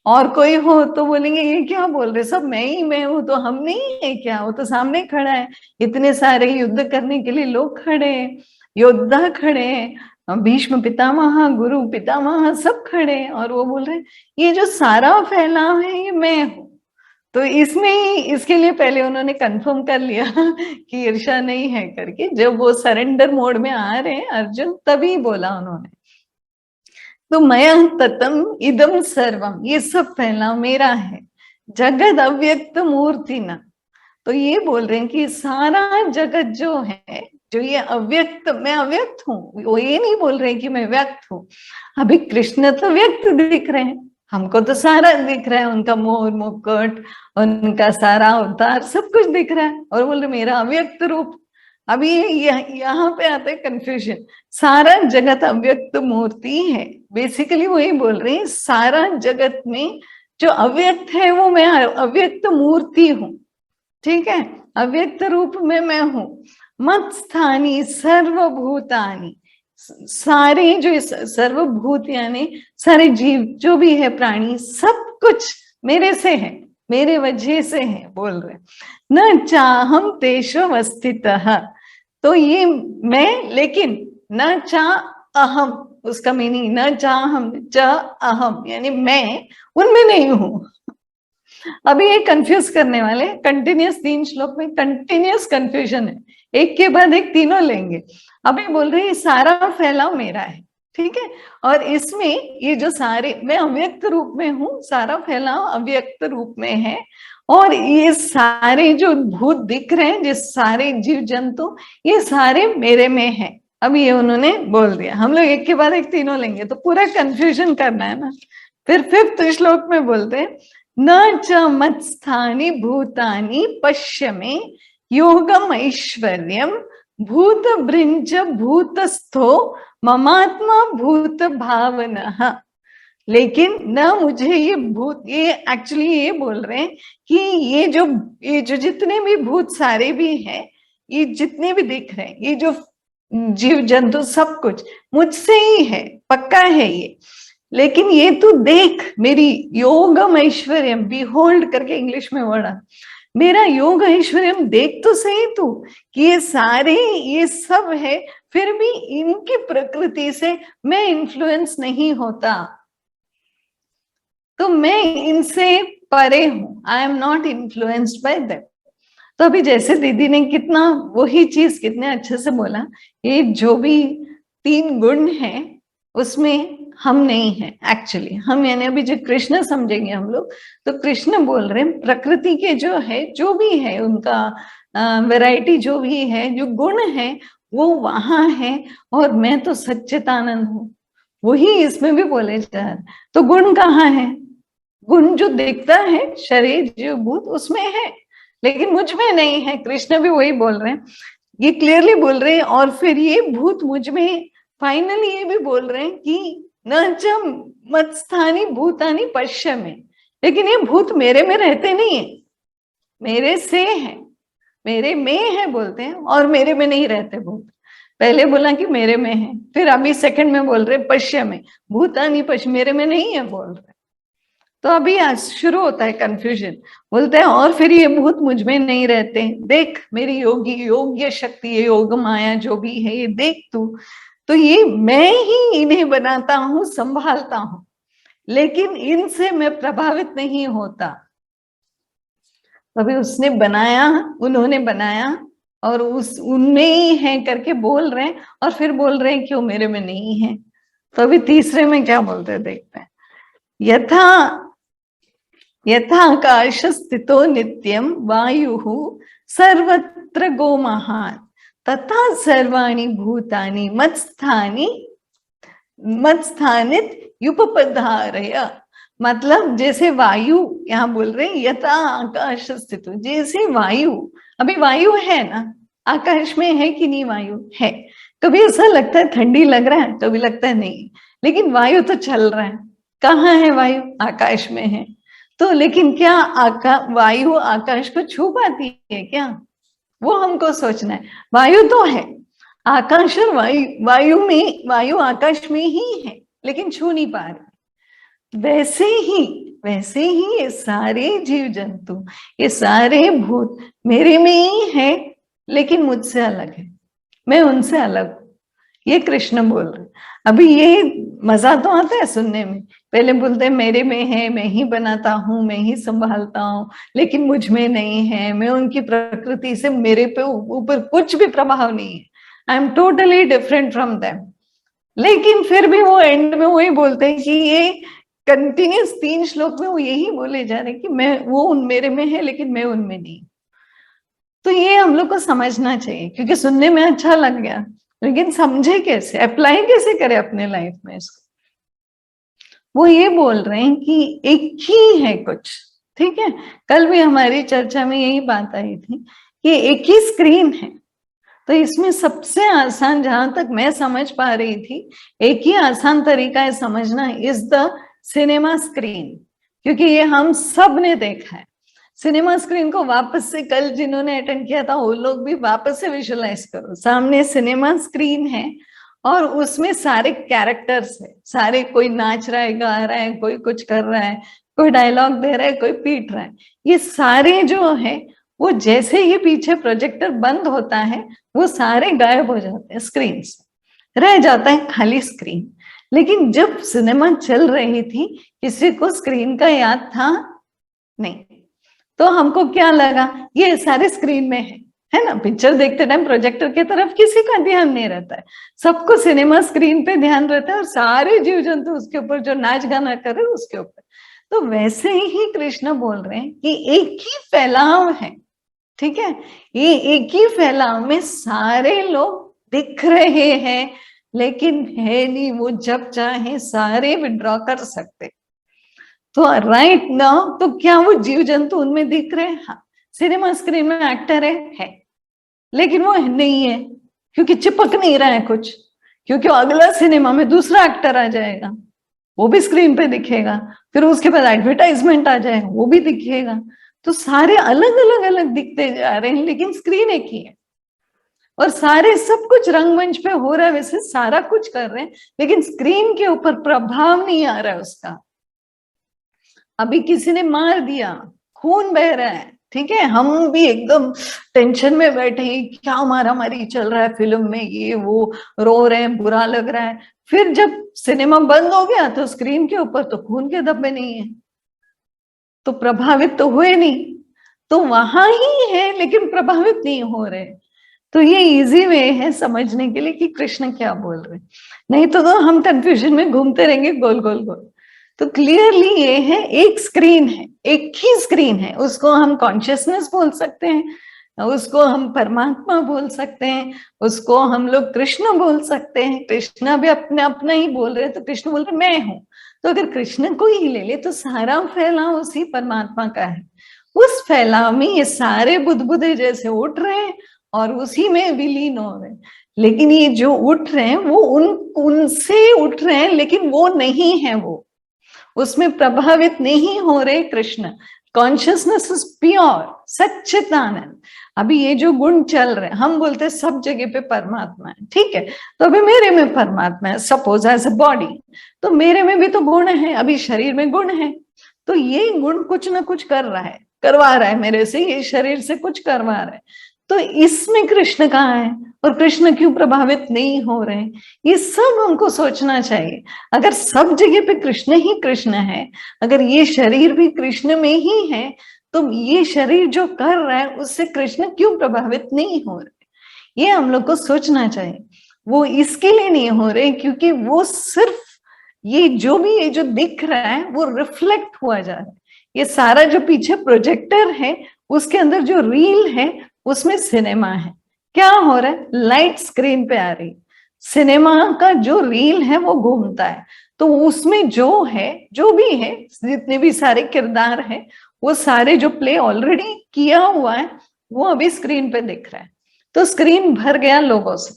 और कोई हो तो बोलेंगे ये क्या बोल रहे, सब मैं ही मैं हूं, तो हम नहीं है क्या, वो तो सामने खड़ा है, इतने सारे युद्ध करने के लिए लोग खड़े हैं, योद्धा खड़े हैं, भीष्म पितामह, गुरु पितामह सब खड़े हैं, और वो बोल रहे हैं ये जो सारा फैलाव है ये मैं हूं। तो इसमें ही, इसके लिए पहले उन्होंने कंफर्म कर लिया कि ईर्ष्या नहीं है करके। जब वो सरेंडर मोड में आ रहे हैं अर्जुन, तभी बोला उन्होंने, तो मया ततम इदम सर्वम, ये सब फैला मेरा है, जगत अव्यक्त मूर्ति न। तो ये बोल रहे हैं कि सारा जगत जो है, जो ये अव्यक्त, मैं अव्यक्त हूँ, वो ये नहीं बोल रहे हैं कि मैं व्यक्त हूँ। अभी कृष्ण तो व्यक्त दिख रहे हैं, हमको तो सारा दिख रहा है, उनका मोर मुकुट, उनका सारा अवतार सब कुछ दिख रहा है, और बोल रहे मेरा अव्यक्त रूप। अभी यहाँ पे आता है कंफ्यूजन, सारा जगत अव्यक्त मूर्ति है, बेसिकली वही बोल रहे हैं, सारा जगत में जो अव्यक्त है वो मैं अव्यक्त मूर्ति हूँ, ठीक है, अव्यक्त रूप में मैं हूं। मत स्थानी सर्वभूतानि, सारे जो सर्वभूत यानी सारे जीव जो भी है, प्राणी, सब कुछ मेरे से है, मेरे वजह से है, बोल रहे न चाहम तेषु अवस्थितः। तो ये मैं, लेकिन न चाह अहम, उसका मीनिंग न चाहम च अहम, यानी मैं उनमें नहीं हूं। अभी ये कंफ्यूज करने वाले, कंटिन्यूस 3 श्लोक में कंटिन्यूस कंफ्यूजन है, एक के बाद एक तीनों लेंगे। अभी बोल रहे हैं सारा फैलाव मेरा है, ठीक है, और इसमें ये जो सारे, मैं अव्यक्त रूप में हूँ, सारा फैलाव अव्यक्त रूप में है, और ये सारे जो भूत दिख रहे हैं, जिस सारे जीव जंतु, ये सारे मेरे में है। अभी ये उन्होंने बोल दिया, हम लोग एक के बाद एक तीनों लेंगे, तो पूरा कंफ्यूजन करना है ना। फिर 5th श्लोक में बोलते हैं न च मत्स्थानि भूतानि पश्य मे योगम ऐश्वर्यम भूत भृंज भूतस्थो ममात्मा भूत भावनः। लेकिन न मुझे ये भूत, ये एक्चुअली ये बोल रहे हैं कि ये जो जितने भी भूत सारे भी हैं, ये जितने भी दिख रहे हैं, ये जो जीव जंतु सब कुछ मुझसे ही है, पक्का है ये। लेकिन ये तू देख मेरी योगम ऐश्वर्यम, बिहोल्ड करके इंग्लिश में वर्ड, मेरा योग ऐश्वर्यम देख तो सही तू, कि ये सारे ये सब है, फिर भी इनकी प्रकृति से मैं इन्फ्लुएंस नहीं होता, तो मैं इनसे परे हूं, I am not influenced by that. तो अभी जैसे दीदी ने कितना वही चीज कितने अच्छे से बोला, ये जो भी 3 गुण है उसमें हम नहीं है एक्चुअली, हम यानी अभी जो कृष्ण समझेंगे हम लोग, तो कृष्ण बोल रहे हैं प्रकृति के जो है, जो भी है उनका वैरायटी जो भी है, जो गुण है वो वहां है, और मैं तो सच्चिदानंद हूँ, वही इसमें भी बोले जा रहे। तो गुण कहाँ है, गुण जो दिखता है शरीर जो भूत उसमें है, लेकिन मुझ में नहीं है। कृष्ण भी वही बोल रहे हैं, ये क्लियरली बोल रहे हैं। और फिर ये भूत मुझ में, फाइनली ये भी बोल रहे हैं कि न च मत्स्थानि भूतानि पश्य में, लेकिन ये भूत मेरे में रहते नहीं है, मेरे से है, मेरे में है बोलते हैं, और मेरे में नहीं रहते भूत। पहले बोला कि मेरे में है, फिर अभी सेकंड में बोल रहे पश्य में, भूतानि पश्य, मेरे में नहीं है बोल रहे। तो अभी आज शुरू होता है कंफ्यूजन, बोलते हैं और फिर ये भूत मुझ में नहीं रहते, देख मेरी योग्य शक्ति, ये योग माया जो भी है ये देख तू, तो ये मैं ही इन्हें बनाता हूं, संभालता हूं, लेकिन इनसे मैं प्रभावित नहीं होता। अभी उसने बनाया, उन्होंने बनाया, और उस उनमें ही है करके बोल रहे हैं, और फिर बोल रहे हैं क्यों मेरे में नहीं है। तो अभी तीसरे में क्या बोलते हैं देखते हैं, यथाकाश स्थितो नित्यम वायुः सर्वत्र गोमहान् तथा सर्वाणि भूतानि मत्स्थानित युपपधारय। मतलब जैसे वायु, यहाँ बोल रहे हैं यथा आकाश स्थितो, जैसे वायु, अभी वायु है ना, आकाश में है कि नहीं, वायु है, कभी ऐसा लगता है ठंडी लग रहा है, कभी लगता है नहीं, लेकिन वायु तो चल रहा है। कहाँ है वायु, आकाश में है। तो लेकिन क्या वायु आकाश को छू पाती है क्या, वो हमको सोचना है। वायु तो है, आकाश और वायु आकाश में ही है, लेकिन छू नहीं पा रहे। वैसे ही ये सारे जीव जंतु, ये सारे भूत मेरे में ही है, लेकिन मुझसे अलग है, मैं उनसे अलग हूं। ये कृष्ण बोल रहे। अभी ये मजा तो आता है सुनने में, पहले बोलते हैं मेरे में है, मैं ही बनाता हूँ, मैं ही संभालता हूँ, लेकिन मुझ में नहीं है, मैं उनकी प्रकृति से, मेरे पे ऊपर कुछ भी प्रभाव नहीं है, I am totally different from them. लेकिन फिर भी वो एंड में वही बोलते हैं कि ये कंटिन्यूस 3 श्लोक में वो यही बोले जा रहे हैं कि मैं, वो उन मेरे में है लेकिन मैं उनमें नहीं। तो ये हम लोग को समझना चाहिए, क्योंकि सुनने में अच्छा लग गया, लेकिन समझे कैसे, अप्लाई कैसे करें अपने लाइफ में इसको। वो ये बोल रहे हैं कि एक ही है कुछ, ठीक है। कल भी हमारी चर्चा में यही बात आई थी कि एक ही स्क्रीन है। तो इसमें सबसे आसान, जहां तक मैं समझ पा रही थी, एक ही आसान तरीका है समझना, इज द सिनेमा स्क्रीन, क्योंकि ये हम सब ने देखा है। सिनेमा स्क्रीन को वापस से, कल जिन्होंने अटेंड किया था वो लोग भी वापस से विजुअलाइज करो, सामने सिनेमा स्क्रीन है और उसमें सारे कैरेक्टर्स है, सारे, कोई नाच रहा है, गा रहा है, कोई कुछ कर रहा है, कोई डायलॉग दे रहा है, कोई पीट रहा है। ये सारे जो है वो जैसे ही पीछे प्रोजेक्टर बंद होता है वो सारे गायब हो जाते हैं स्क्रीन से, रह जाता है खाली स्क्रीन। लेकिन जब सिनेमा चल रही थी किसी को स्क्रीन का याद था नहीं, तो हमको क्या लगा ये सारे स्क्रीन में है ना। पिक्चर देखते टाइम प्रोजेक्टर की तरफ किसी का ध्यान नहीं रहता है, सबको सिनेमा स्क्रीन पे ध्यान रहता है और सारे जीव जंतु उसके ऊपर जो नाच गाना कर रहे उसके ऊपर। तो वैसे ही कृष्ण बोल रहे हैं कि एक ही फैलाव है, ठीक है, ये एक ही फैलाव में सारे लोग दिख रहे हैं, लेकिन है नहीं, वो जब चाहे सारे विड्रॉ कर सकते। तो राइट नाउ तो क्या वो जीव जंतु उनमें दिख रहे हैं? हाँ, सिनेमा स्क्रीन में एक्टर है, लेकिन वो नहीं है क्योंकि चिपक नहीं रहा है कुछ, क्योंकि अगला सिनेमा में दूसरा एक्टर आ जाएगा, वो भी स्क्रीन पे दिखेगा, फिर उसके बाद एडवर्टाइजमेंट आ जाएगा, वो भी दिखेगा। तो सारे अलग अलग अलग दिखते जा रहे हैं, लेकिन स्क्रीन एक ही है। और सारे सब कुछ रंगमंच पे हो रहा है, वैसे सारा कुछ कर रहे हैं, लेकिन स्क्रीन के ऊपर प्रभाव नहीं आ रहा है उसका। अभी किसी ने मार दिया, खून बह रहा है, ठीक है, हम भी एकदम टेंशन में बैठे हैं, क्या मारामारी चल रहा है फिल्म में, ये वो, रो रहे हैं, बुरा लग रहा है। फिर जब सिनेमा बंद हो गया तो स्क्रीन के ऊपर तो खून के धब्बे नहीं है, तो प्रभावित तो हुए नहीं। तो वहां ही है लेकिन प्रभावित नहीं हो रहे। तो ये इजी वे है समझने के लिए कि कृष्ण क्या बोल रहे, नहीं तो हम कंफ्यूजन में घूमते रहेंगे गोल गोल गोल। तो क्लियरली ये है, एक स्क्रीन है, एक ही स्क्रीन है, उसको हम कॉन्शियसनेस बोल सकते हैं, उसको हम परमात्मा बोल सकते हैं, उसको हम लोग कृष्ण बोल सकते हैं। कृष्ण भी अपने अपना ही बोल रहे हैं, तो कृष्ण बोल रहे मैं हूं। तो अगर कृष्ण को ही ले ले तो सारा फैलाव उसी परमात्मा का है। उस फैलाव में ये सारे बुदबुदे जैसे उठ रहे हैं और उसी में विलीन हो रहे हैं। लेकिन ये जो उठ रहे हैं वो उनसे उठ रहे हैं, लेकिन वो नहीं है, वो उसमें प्रभावित नहीं हो रहे कृष्ण। कॉन्शियसनेस इज प्योर, सच्चिदानंद। अभी ये जो गुण चल रहे हैं, हम बोलते हैं सब जगह पे परमात्मा है, ठीक है, तो अभी मेरे में परमात्मा है, सपोज एज अ बॉडी, तो मेरे में भी तो गुण है, अभी शरीर में गुण है, तो ये गुण कुछ ना कुछ कर रहा है, करवा रहा है मेरे से, ये शरीर से कुछ करवा रहा है। तो इसमें कृष्ण कहाँ है और कृष्ण क्यों प्रभावित नहीं हो रहे, ये सब हमको सोचना चाहिए। अगर सब जगह पे कृष्ण ही कृष्ण है, अगर ये शरीर भी कृष्ण में ही है, तो ये शरीर जो कर रहा है उससे कृष्ण क्यों प्रभावित नहीं हो रहे, ये हम लोग को सोचना चाहिए। वो इसके लिए नहीं हो रहे क्योंकि वो सिर्फ ये जो भी, ये जो दिख रहा है वो रिफ्लेक्ट हुआ जा रहा है। ये सारा जो पीछे प्रोजेक्टर है उसके अंदर जो रील है उसमें सिनेमा है। क्या हो रहा है, लाइट स्क्रीन पे आ रही, सिनेमा का जो रील है वो घूमता है, तो उसमें जो है, जो भी है, जितने भी सारे किरदार हैं, वो सारे जो प्ले ऑलरेडी किया हुआ है वो अभी स्क्रीन पे दिख रहा है, तो स्क्रीन भर गया लोगों से।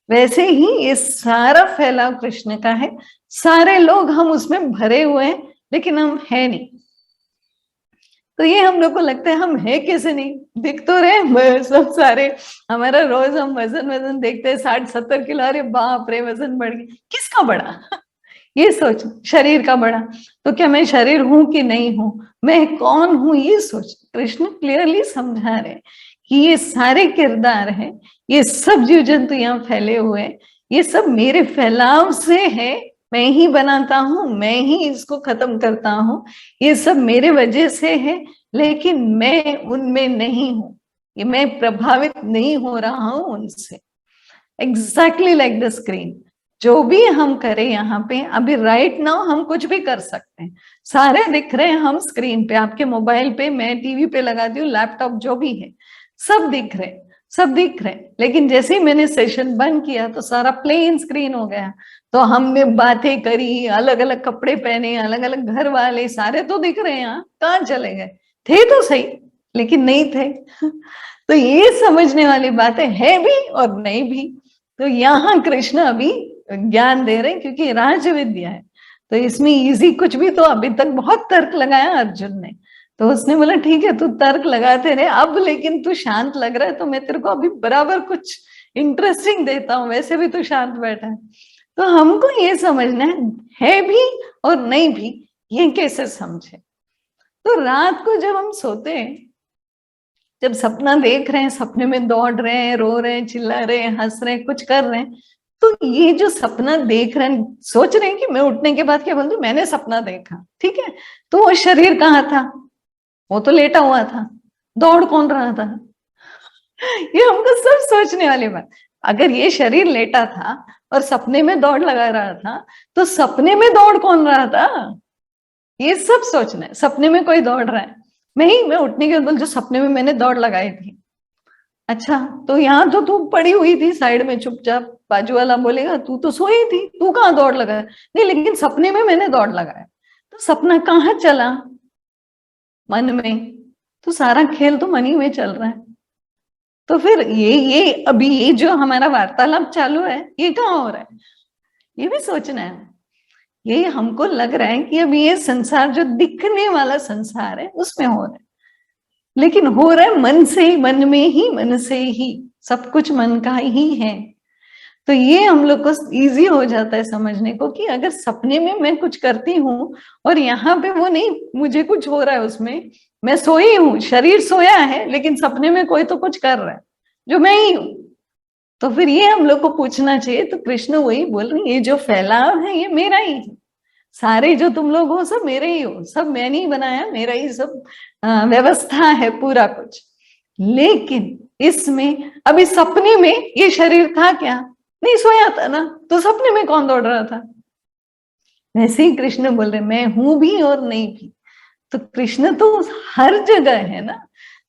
वैसे ही ये सारा फैलाव कृष्ण का है, सारे लोग हम उसमें भरे हुए हैं, लेकिन हम है नहीं। तो ये हम लोग को लगता है हम है कैसे नहीं, दिख तो रहे सब सारे। हमारा रोज हम वजन देखते हैं 60-70 किलो, अरे बाप रे वजन बढ़ गया, किसका बढ़ा ये सोच, शरीर का बड़ा, तो क्या मैं शरीर हूं कि नहीं हूं, मैं कौन हूं, ये सोच। कृष्ण क्लियरली समझा रहे कि ये सारे किरदार हैं, ये सब जीव जंतु यहाँ फैले हुए हैं, ये सब मेरे फैलाव से है, मैं ही बनाता हूँ, मैं ही इसको खत्म करता हूँ, ये सब मेरे वजह से है, लेकिन मैं उनमें नहीं हूं, ये मैं प्रभावित नहीं हो रहा हूं उनसे। एग्जैक्टली लाइक द स्क्रीन, जो भी हम करें यहाँ पे अभी राइट नाउ हम कुछ भी कर सकते हैं, सारे दिख रहे हैं हम स्क्रीन पे, आपके मोबाइल पे, मैं टीवी पे लगाती हूँ, लैपटॉप जो भी है सब दिख रहे, सब दिख रहे, लेकिन जैसे ही मैंने सेशन बंद किया तो सारा प्लेन स्क्रीन हो गया। तो हमने बातें करी, अलग अलग कपड़े पहने, अलग अलग घर वाले, सारे तो दिख रहे हैं, यहाँ कहाँ चले गए, थे तो सही लेकिन नहीं थे। तो ये समझने वाली बातें है भी और नहीं भी। तो यहाँ कृष्ण अभी ज्ञान दे रहे हैं, क्योंकि राज विद्या है, तो इसमें इजी कुछ भी, तो अभी तक बहुत तर्क लगाया अर्जुन ने, तो उसने बोला ठीक है तू तर्क लगाते रहे, अब लेकिन तू शांत लग रहा है तो मैं तेरे को अभी बराबर कुछ इंटरेस्टिंग देता हूँ, वैसे भी तू शांत बैठा है। तो हमको ये समझना है भी और नहीं भी, ये कैसे समझे। तो रात को जब हम सोते हैं, जब सपना देख रहे हैं, सपने में दौड़ रहे हैं, रो रहे हैं, चिल्ला रहे हैं, हंस रहे हैं, कुछ कर रहे हैं, तो ये जो सपना देख रहे हैं, सोच रहे हैं कि मैं उठने के बाद क्या बोल दूं, मैंने सपना देखा, ठीक है, तो वो शरीर कहाँ था, वो तो लेटा हुआ था, दौड़ कौन रहा था। ये हमको सब सोचने वाली बात। अगर ये शरीर लेटा था और सपने में दौड़ लगा रहा था, तो सपने में दौड़ कौन रहा था, ये सब सोचना है। सपने में कोई दौड़ रहा है, मैं उठने के बाद जो सपने में मैंने दौड़ लगाई थी, अच्छा तो यहाँ तो तू पड़ी हुई थी साइड में चुपचाप, बाजू वाला बोलेगा तू तो सोई थी, तू कहाँ दौड़ लगाया, नहीं लेकिन सपने में मैंने दौड़ लगाया, तो सपना कहाँ चला, मन में, तो सारा खेल तो मन ही में चल रहा है। तो फिर ये अभी ये जो हमारा वार्तालाप चालू है, ये कहाँ हो रहा है, ये भी सोचना है। ये हमको लग रहा है कि अभी ये संसार जो दिखने वाला संसार है उसमें हो रहा है, लेकिन हो रहा है मन से ही, मन में ही, मन से ही, सब कुछ मन का ही है। तो ये हम लोग को इजी हो जाता है समझने को कि अगर सपने में मैं कुछ करती हूँ और यहाँ पे वो नहीं, मुझे कुछ हो रहा है उसमें, मैं सोई हूँ, शरीर सोया है, लेकिन सपने में कोई तो कुछ कर रहा है जो मैं ही हूँ। तो फिर ये हम लोग को पूछना चाहिए। तो कृष्ण वही बोल रहे हैं, ये जो फैलाव है ये मेरा ही है, सारे जो तुम लोग हो सब मेरे ही हो, सब मैंने ही बनाया, मेरा ही सब व्यवस्था है पूरा कुछ। लेकिन इसमें अभी सपने में ये शरीर था क्या, नहीं सोया था ना, तो सपने में कौन दौड़ रहा था। वैसे ही कृष्ण बोल रहे मैं हूं भी और नहीं भी, तो कृष्ण तो हर जगह है ना।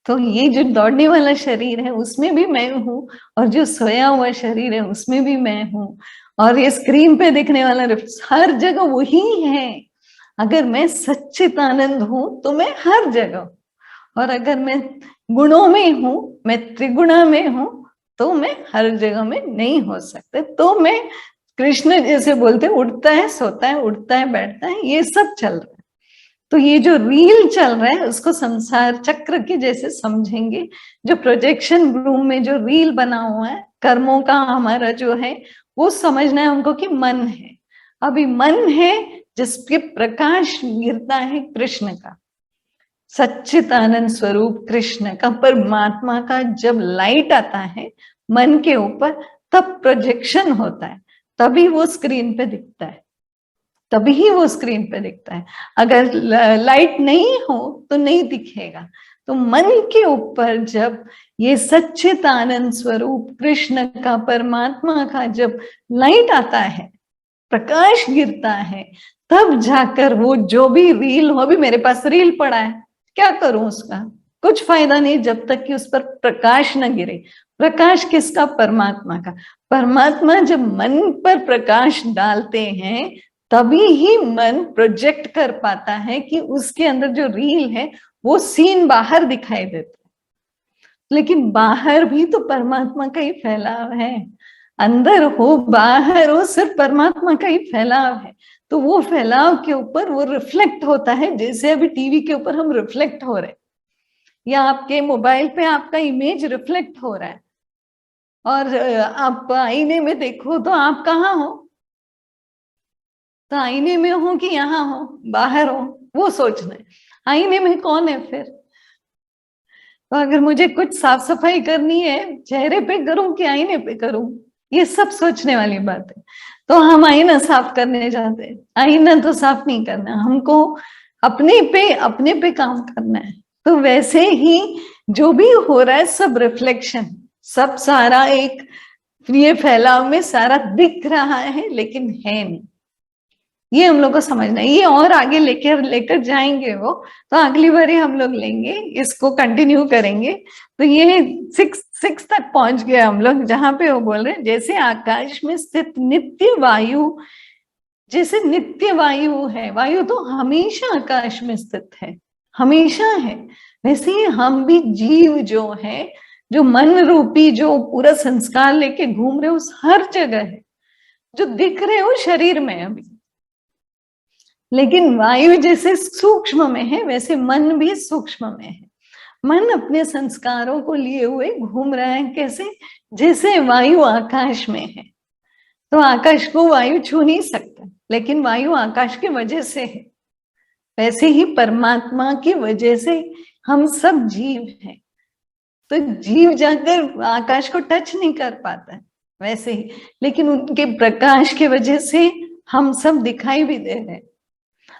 तो ये जो दौड़ने वाला शरीर है उसमें भी मैं हूँ, और जो सोया हुआ शरीर है उसमें भी मैं हूँ, और ये स्क्रीन पे दिखने वाला हर जगह वही है। अगर मैं सच्चिदानंद हूं तो मैं हर जगह, और अगर मैं गुणों में हूं, मैं त्रिगुणा में हूं, तो मैं हर जगह में नहीं हो सकते। तो मैं कृष्ण जैसे बोलते उठता है सोता है, उठता है बैठता है, ये सब चल रहा है। तो ये जो रील चल रहा है उसको संसार चक्र के जैसे समझेंगे। जो प्रोजेक्शन रूम में जो रील बना हुआ है कर्मों का हमारा जो है, वो समझना है उनको कि मन है। अभी मन है जिसके प्रकाश गिरता है कृष्ण का, सच्चिदानंद स्वरूप कृष्ण का, परमात्मा का जब लाइट आता है मन के ऊपर, तब प्रोजेक्शन होता है, तभी वो स्क्रीन पे दिखता है, तभी वो स्क्रीन पे दिखता है। अगर लाइट नहीं हो तो नहीं दिखेगा। तो मन के ऊपर जब ये सच्चिदानंद स्वरूप कृष्ण का, परमात्मा का जब लाइट आता है, प्रकाश गिरता है, तब जाकर वो जो भी रील हो, अभी मेरे पास रील पड़ा है, क्या करूं उसका, कुछ फायदा नहीं जब तक कि उस पर प्रकाश न गिरे। प्रकाश किसका, परमात्मा का। परमात्मा जब मन पर प्रकाश डालते हैं तभी ही मन प्रोजेक्ट कर पाता है कि उसके अंदर जो रील है वो सीन बाहर दिखाई देता है। लेकिन बाहर भी तो परमात्मा का ही फैलाव है, अंदर हो बाहर हो सिर्फ परमात्मा का ही फैलाव है। तो वो फैलाव के ऊपर वो रिफ्लेक्ट होता है, जैसे अभी टीवी के ऊपर हम रिफ्लेक्ट हो रहे, या आपके मोबाइल पे आपका इमेज रिफ्लेक्ट हो रहा है, और आप आईने में देखो तो आप कहाँ हो, तो आईने में हो कि यहाँ हो, बाहर हो, वो सोचना है। आईने में कौन है फिर? तो अगर मुझे कुछ साफ सफाई करनी है, चेहरे पे करूं कि आईने पे करूं, ये सब सोचने वाली बात है। तो हम आईना साफ करने जाते हैं, आईना तो साफ नहीं करना हमको, अपने पे काम करना है। तो वैसे ही जो भी हो रहा है सब रिफ्लेक्शन, सब सारा एक ये फैलाव में सारा दिख रहा है लेकिन है नहीं। ये हम लोग को समझना है। ये और आगे लेकर लेकर जाएंगे वो, तो अगली बार हम लोग लेंगे, इसको कंटिन्यू करेंगे। तो ये सिक्स तक पहुंच गए हम लोग, जहां पे वो बोल रहे हैं जैसे आकाश में स्थित नित्य वायु, जैसे नित्य वायु है, वायु तो हमेशा आकाश में स्थित है, हमेशा है, वैसे ही हम भी जीव जो है, जो मन रूपी जो पूरा संस्कार लेके घूम रहे हो, उस हर जगह है। जो दिख रहे हो शरीर में अभी, लेकिन वायु जैसे सूक्ष्म में है, वैसे मन भी सूक्ष्म में है। मन अपने संस्कारों को लिए हुए घूम रहा है, कैसे? जैसे वायु आकाश में है। तो आकाश को वायु छू नहीं सकता, लेकिन वायु आकाश की वजह से है। वैसे ही परमात्मा की वजह से हम सब जीव हैं। तो जीव जाकर आकाश को टच नहीं कर पाता है, वैसे ही, लेकिन उनके प्रकाश की वजह से हम सब दिखाई भी दे रहे हैं।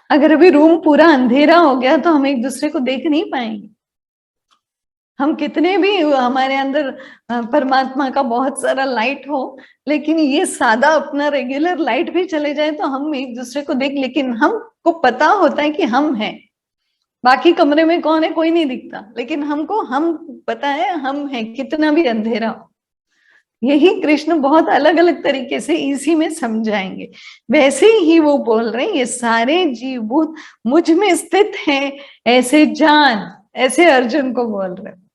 अगर अभी रूम पूरा अंधेरा हो गया तो हम एक दूसरे को देख नहीं पाएंगे। हम कितने भी हमारे अंदर परमात्मा का बहुत सारा लाइट हो, लेकिन ये सादा अपना रेगुलर लाइट भी चले जाए तो हम एक दूसरे को देख, लेकिन हमको पता होता है कि हम हैं। बाकी कमरे में कौन है कोई नहीं दिखता, लेकिन हमको हम पता है हम हैं, कितना भी अंधेरा हो। यही कृष्ण बहुत अलग अलग तरीके से इसी में समझाएंगे। वैसे ही वो बोल रहे हैं ये सारे जीवभूत मुझ में स्थित हैं, ऐसे जान, ऐसे अर्जुन को बोल रहे हैं।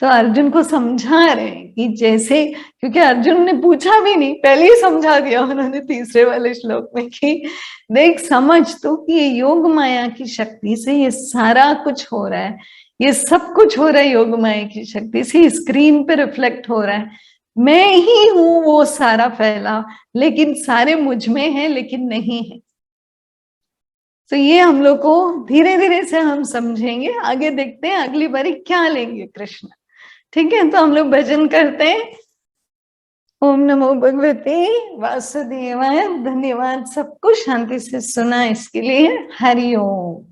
तो अर्जुन को समझा रहे हैं कि जैसे, क्योंकि अर्जुन ने पूछा भी नहीं, पहले ही समझा दिया उन्होंने तीसरे वाले श्लोक में कि देख समझ तो कि ये योग माया की शक्ति से ये सारा कुछ हो रहा है, ये सब कुछ हो रहा है योग माया की शक्ति से, स्क्रीन पे रिफ्लेक्ट हो रहा है। मैं ही हूं वो सारा फैला, लेकिन सारे मुझ में है लेकिन नहीं है। तो ये हम लोग को धीरे धीरे से हम समझेंगे, आगे देखते हैं अगली बारी क्या लेंगे कृष्ण। ठीक है, तो हम लोग भजन करते हैं। ओम नमो भगवते वासुदेवाय। धन्यवाद सबको शांति से सुना इसके लिए। हरि ओम।